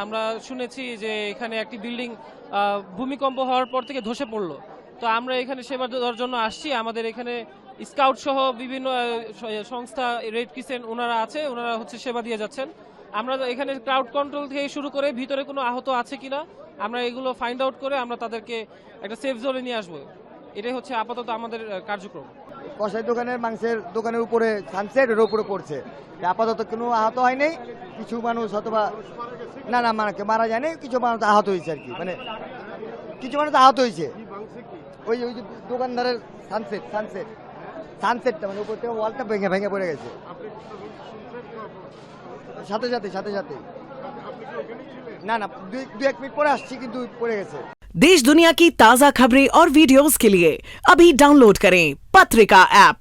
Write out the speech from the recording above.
আমরা শুনেছি যে এখানে একটি বিল্ডিং ভূমিকম্প হওয়ার পর থেকে ধসে পড়লো। তো আমরা এখানে সেবা দেওয়ার জন্য আসছি। আমাদের এখানে স্কাউট সহ বিভিন্ন সংস্থা, রেড ক্রিসেন্ট ওনারা আছে, ওনারা হচ্ছে সেবা দিয়ে যাচ্ছেন। আমরা এখানে ক্রাউড কন্ট্রোল থেকে শুরু করে ভিতরে কোনো আহত আছে কিনা আমরা এগুলো ফাইন্ড আউট করে আমরা তাদেরকে একটা সেফ জোনে নিয়ে আসবো। এটাই হচ্ছে আপাতত আমাদের কার্যক্রম। কষাই দোকানের মাংসের দোকানের উপরে সানসেটের উপরে পড়ছে, আপাতত কোনো আহত হয়নি। কিছু মানুষ অথবা না না মারা যায়নি, কিছু মানুষ আহত হয়েছে আর কি, মানে কিছু মানুষ আহত হয়েছে। ওই ওই যে দোকানদারের সানসেটটা মানে উপর থেকে ওয়ালটা ভেঙে ভেঙে পড়ে গেছে সাথে সাথে। না না 2-1 মিনিট পরে আসছি, কিন্তু পড়ে গেছে। देश दुनिया की ताजा खबरें और वीडियोस के लिए अभी डाउनलोड करें पत्रिका ऐप।